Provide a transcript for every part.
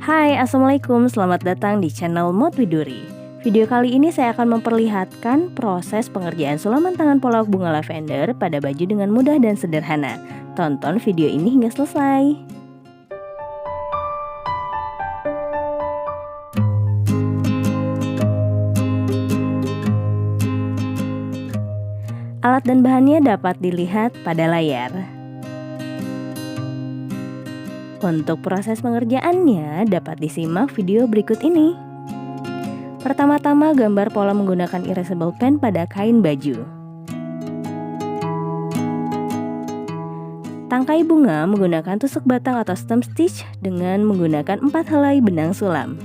Hai, Assalamualaikum, selamat datang di channel Mod Widuri. Video kali ini saya akan memperlihatkan proses pengerjaan sulaman tangan polak bunga lavender pada baju dengan mudah dan sederhana. Tonton video ini hingga selesai. Alat dan bahannya dapat dilihat pada layar. Untuk proses pengerjaannya dapat disimak video berikut ini. Pertama-tama gambar pola menggunakan erasable pen pada kain baju. Tangkai bunga menggunakan tusuk batang atau stem stitch dengan menggunakan 4 helai benang sulam.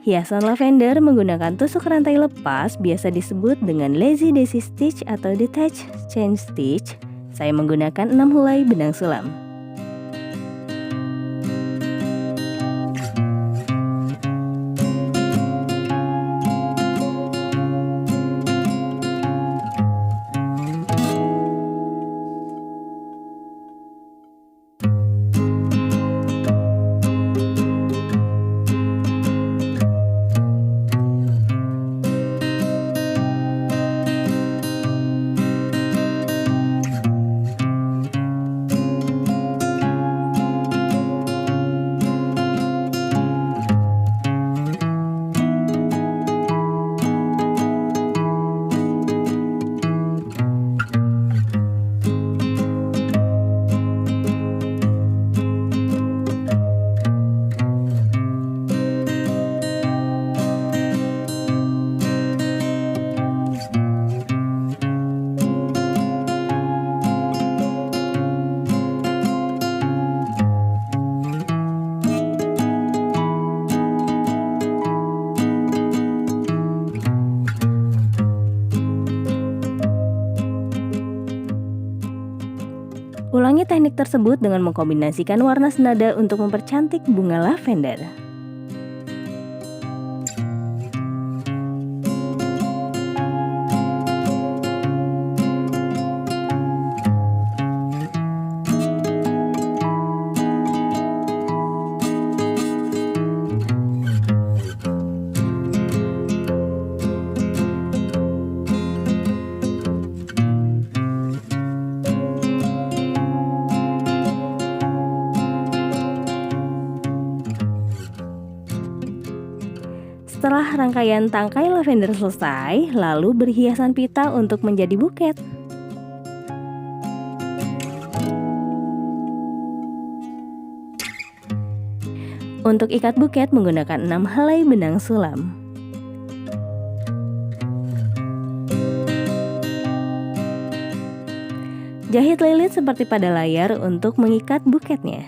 Hiasan lavender menggunakan tusuk rantai lepas biasa disebut dengan lazy daisy stitch atau detached chain stitch. Saya menggunakan 6 helai benang sulam. Ulangi teknik tersebut dengan mengkombinasikan warna senada untuk mempercantik bunga lavender. Setelah rangkaian tangkai lavender selesai, lalu berhiasan pita untuk menjadi buket. Untuk ikat buket menggunakan 6 helai benang sulam. Jahit lilit seperti pada layar untuk mengikat buketnya.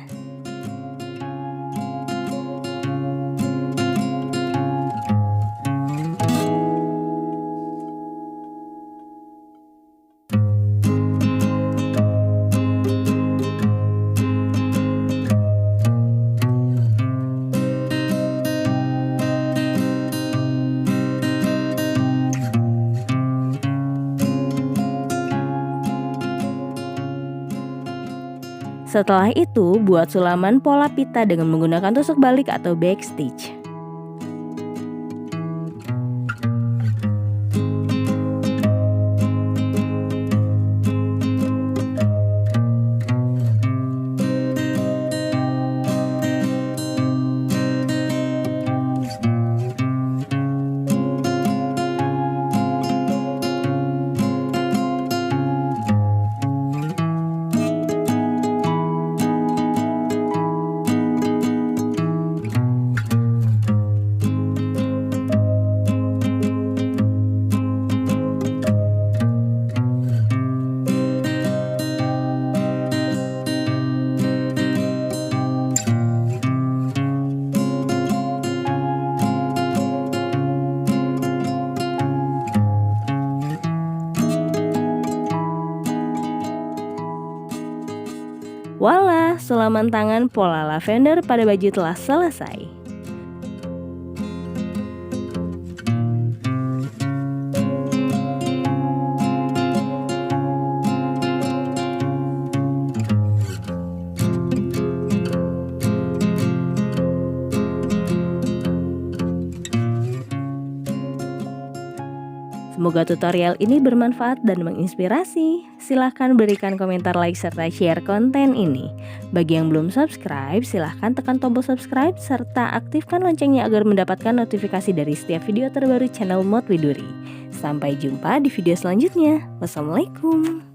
Setelah itu, buat sulaman pola pita dengan menggunakan tusuk balik atau backstitch. Walah, sulaman tangan pola lavender pada baju telah selesai. Semoga tutorial ini bermanfaat dan menginspirasi. Silahkan berikan komentar, like, serta share konten ini. Bagi yang belum subscribe, silahkan tekan tombol subscribe serta aktifkan loncengnya agar mendapatkan notifikasi dari setiap video terbaru channel Mod Widuri. Sampai jumpa di video selanjutnya. Wassalamualaikum.